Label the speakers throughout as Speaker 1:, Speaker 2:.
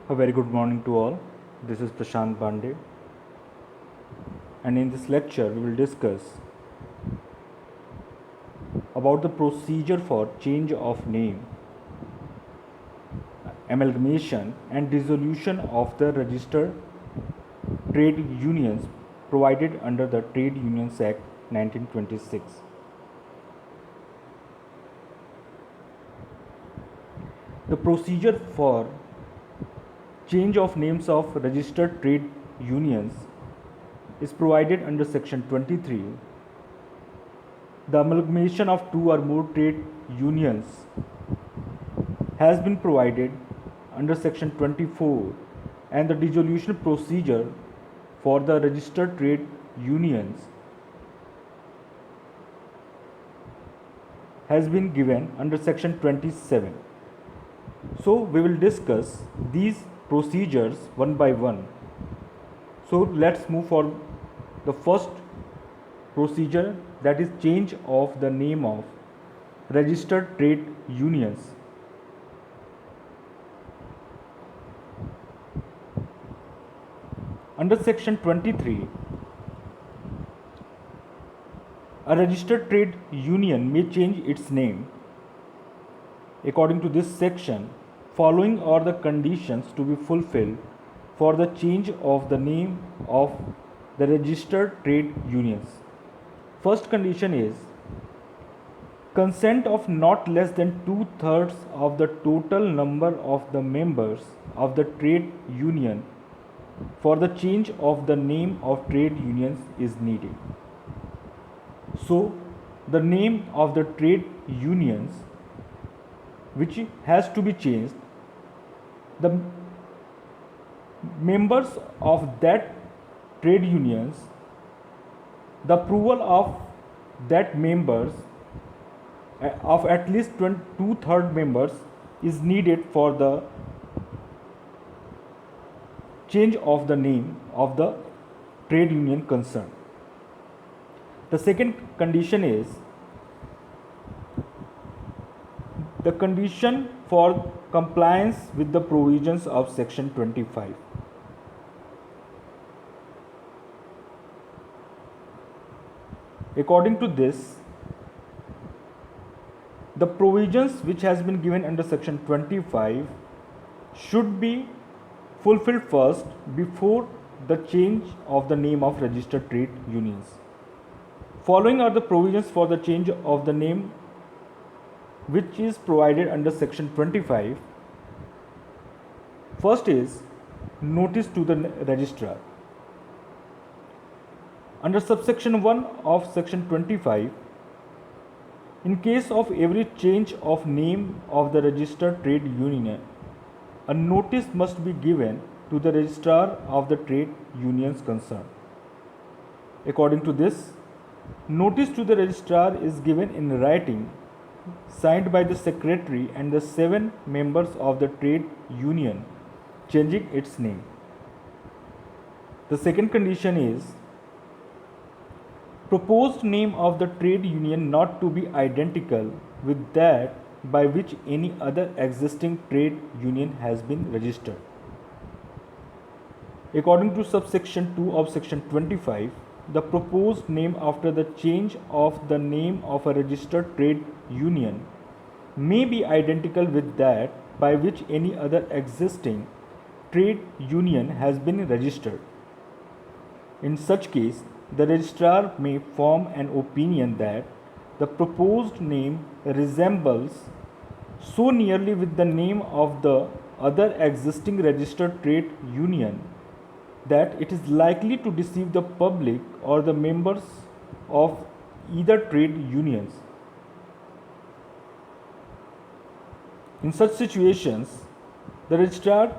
Speaker 1: A very good morning to all. This is Prashant Pandey, and in this lecture, we will discuss about the procedure for change of name, amalgamation, and dissolution of the registered trade unions provided under the Trade Unions Act 1926. The procedure for change of names of registered trade unions is provided under section 23. The amalgamation of two or more trade unions has been provided under section 24, and the dissolution procedure for the registered trade unions has been given under section 27. So we will discuss these procedures one by one. So let's move for the first procedure, that is change of the name of registered trade unions. Under section 23, a registered trade union may change its name. According to this section, following are the conditions to be fulfilled for the change of the name of the registered trade unions. First condition is consent of not less than 2/3 of the total number of the members of the trade union for the change of the name of trade unions is needed. So, the name of the trade unions which has to be changed, the members of that trade unions, the approval of that members of at least 2/3 members is needed for the change of the name of the trade union concerned. The second condition is the condition for compliance with the provisions of section 25. According to this, the provisions which has been given under section 25 should be fulfilled first before the change of the name of registered trade unions. Following are the provisions for the change of the name which is provided under section 25. First is notice to the registrar. Under subsection 1 of section 25, in case of every change of name of the registered trade union, a notice must be given to the registrar of the trade unions concerned. According to this, notice to the registrar is given in writing, signed by the secretary and the 7 members of the trade union changing its name. The second condition is proposed name of the trade union not to be identical with that by which any other existing trade union has been registered. According to subsection 2 of section 25, the proposed name after the change of the name of a registered trade union may be identical with that by which any other existing trade union has been registered. In such case, the registrar may form an opinion that the proposed name resembles so nearly with the name of the other existing registered trade union that it is likely to deceive the public or the members of either trade unions. In such situations, the registrar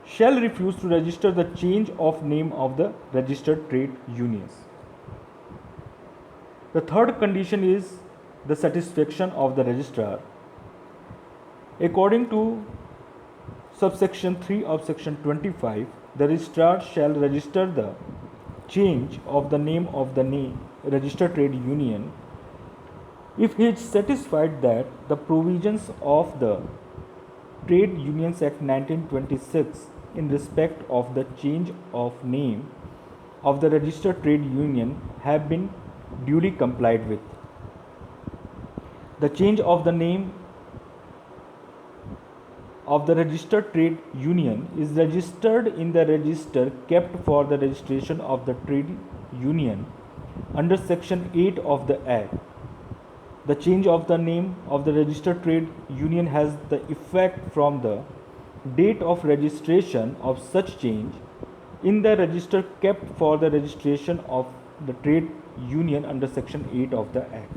Speaker 1: shall refuse to register the change of name of the registered trade unions. The third condition is the satisfaction of the registrar. According to subsection 3 of section 25, the registrar shall register the change of the name of the registered trade union if he is satisfied that the provisions of the Trade Unions Act 1926 in respect of the change of name of the registered trade union have been duly complied with. The change of the name of the registered trade union is registered in the register kept for the registration of the trade union under section 8 of the act. The change of the name of the registered trade union has the effect from the date of registration of such change in the register kept for the registration of the trade union under section 8 of the act.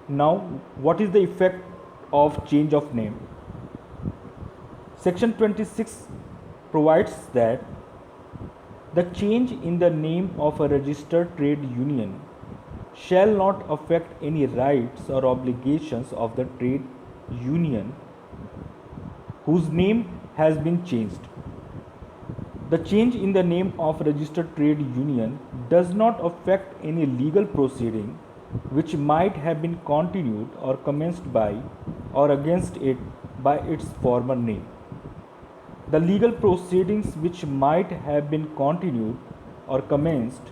Speaker 1: Now, what is the effect of change of name? Section 26 provides that the change in the name of a registered trade union shall not affect any rights or obligations of the trade union whose name has been changed. The change in the name of registered trade union does not affect any legal proceeding which might have been continued or commenced by or against it by its former name. The legal proceedings which might have been continued or commenced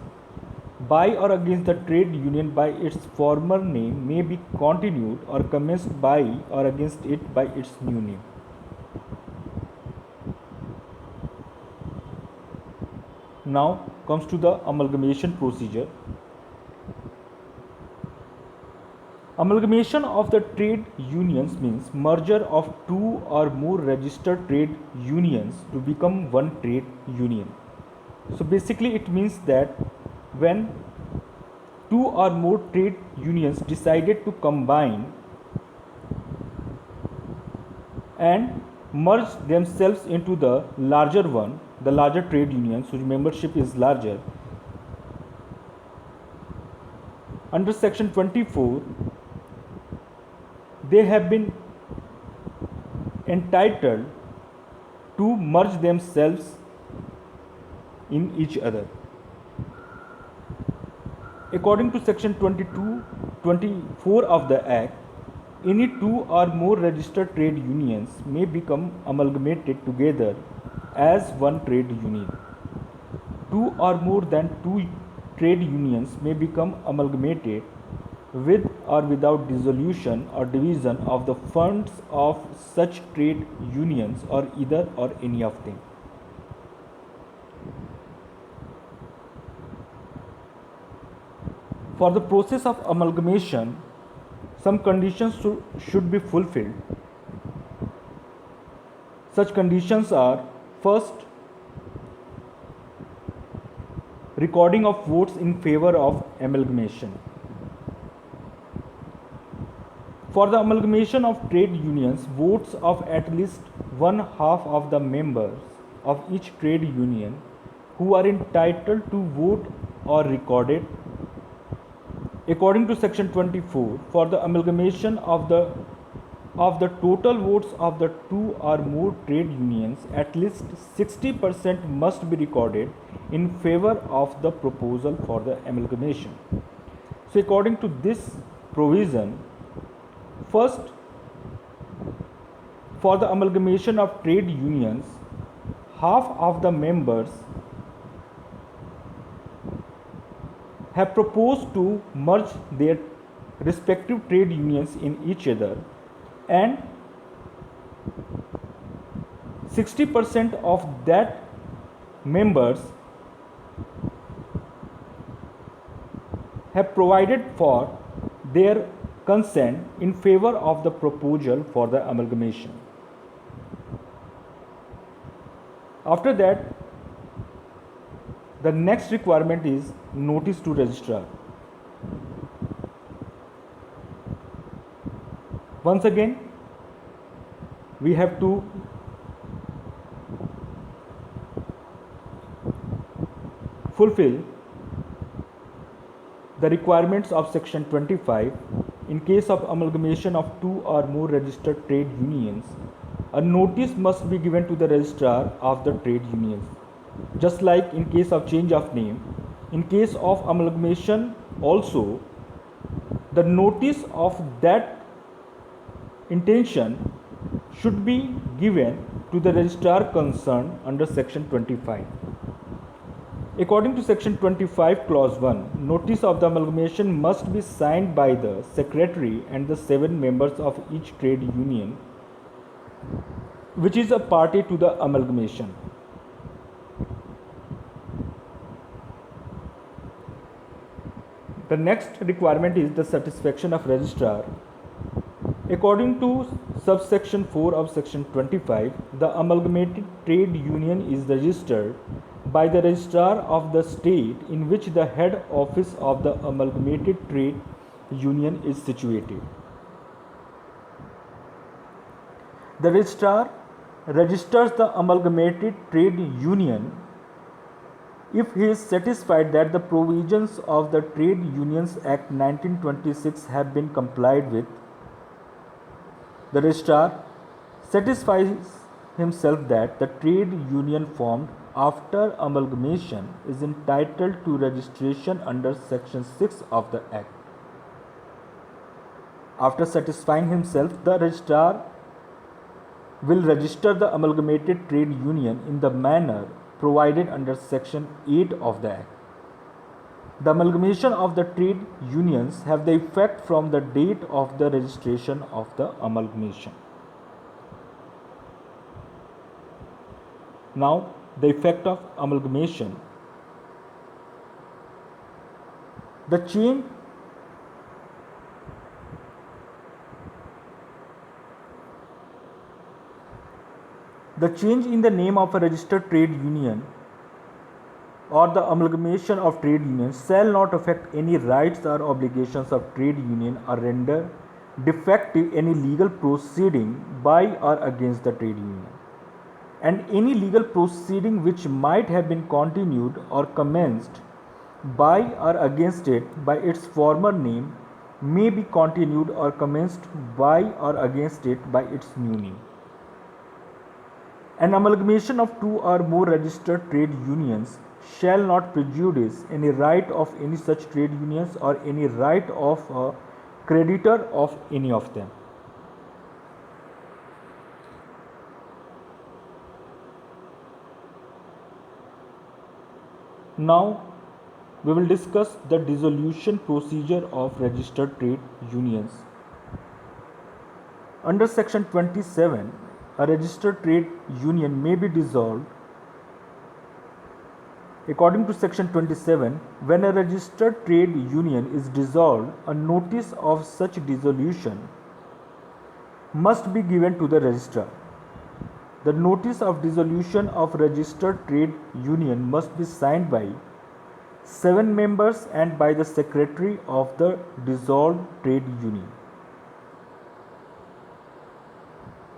Speaker 1: by or against the trade union by its former name may be continued or commenced by or against it by its new name. Now comes to the amalgamation procedure. Amalgamation of the trade unions means merger of two or more registered trade unions to become one trade union. So basically it means that when two or more trade unions decided to combine and merge themselves into the larger one, the larger trade union, whose membership is larger, under section 24 they have been entitled to merge themselves in each other. According to section 24 of the act, any two or more registered trade unions may become amalgamated together as one trade union. Two or more than two trade unions may become amalgamated with or without dissolution or division of the funds of such trade unions or either or any of them. For the process of amalgamation, some conditions should be fulfilled. Such conditions are: first, recording of votes in favor of amalgamation. For the amalgamation of trade unions, votes of at least one half of the members of each trade union who are entitled to vote are recorded. According to section 24, for the amalgamation of the total votes of the two or more trade unions, at least 60% must be recorded in favor of the proposal for the amalgamation. So according to this provision, first, for the amalgamation of trade unions, half of the members have proposed to merge their respective trade unions in each other, and 60% of that members have provided for their consent in favor of the proposal for the amalgamation. After that, the next requirement is notice to registrar. Once again, we have to fulfill the requirements of section 25. In case of amalgamation of two or more registered trade unions, a notice must be given to the registrar of the trade unions. Just like in case of change of name, in case of amalgamation also, the notice of that intention should be given to the registrar concerned under section 25. According to section 25 clause 1, notice of the amalgamation must be signed by the secretary and the 7 members of each trade union which is a party to the amalgamation. The next requirement is the satisfaction of registrar. According to subsection 4 of section 25, the amalgamated trade union is registered by the registrar of the state in which the head office of the amalgamated trade union is situated. The registrar registers the amalgamated trade union if he is satisfied that the provisions of the Trade Unions Act 1926 have been complied with. The registrar satisfies himself that the trade union formed after amalgamation is entitled to registration under section 6 of the Act. After satisfying himself, the registrar will register the amalgamated trade union in the manner provided under section 8 of the Act. The amalgamation of the trade unions have the effect from the date of the registration of the amalgamation. Now, the effect of amalgamation. The change in the name of a registered trade union or the amalgamation of trade unions shall not affect any rights or obligations of trade union or render defective any legal proceeding by or against the trade union. And any legal proceeding which might have been continued or commenced by or against it by its former name may be continued or commenced by or against it by its new name. An amalgamation of 2 or more registered trade unions shall not prejudice any right of any such trade unions or any right of a creditor of any of them. Now, we will discuss the dissolution procedure of registered trade unions. Under section 27, a registered trade union may be dissolved. According to section 27, when a registered trade union is dissolved, a notice of such dissolution must be given to the registrar. The notice of dissolution of registered trade union must be signed by 7 members and by the secretary of the dissolved trade union.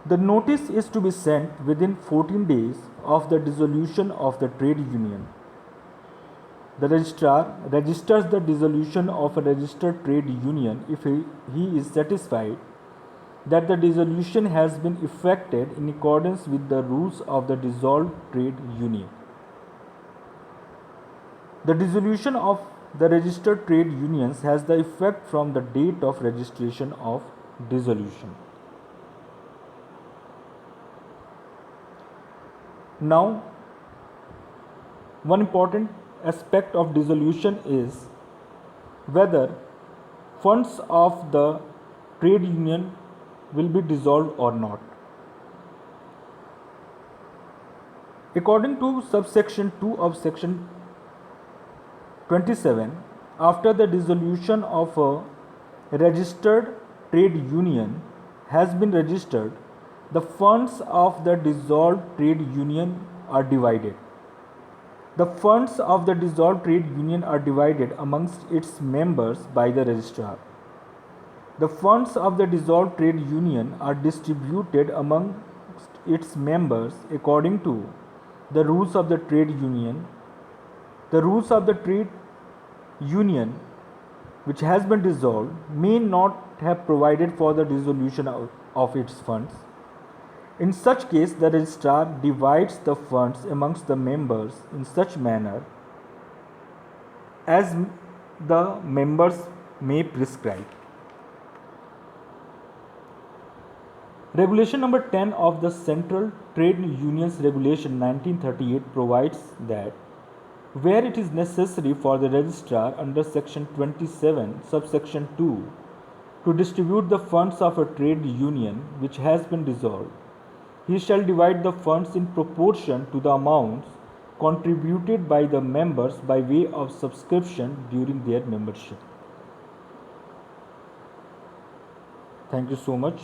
Speaker 1: The notice is to be sent within 14 days of the dissolution of the trade union. The registrar registers the dissolution of a registered trade union if he is satisfied that the dissolution has been effected in accordance with the rules of the dissolved trade union. The dissolution of the registered trade unions has the effect from the date of registration of dissolution. Now, one important aspect of dissolution is whether funds of the trade union will be dissolved or not. According to subsection 2 of section 27, after the dissolution of a registered trade union has been registered, the funds of the dissolved trade union are divided. The funds of the dissolved trade union are divided amongst its members by the registrar. The funds of the dissolved trade union are distributed amongst its members according to the rules of the trade union. The rules of the trade union which has been dissolved may not have provided for the dissolution of its funds. In such case, the registrar divides the funds amongst the members in such manner as the members may prescribe. Regulation number 10 of the Central Trade Unions Regulation 1938 provides that where it is necessary for the registrar under section 27 subsection 2 to distribute the funds of a trade union which has been dissolved, he shall divide the funds in proportion to the amounts contributed by the members by way of subscription during their membership. Thank you so much.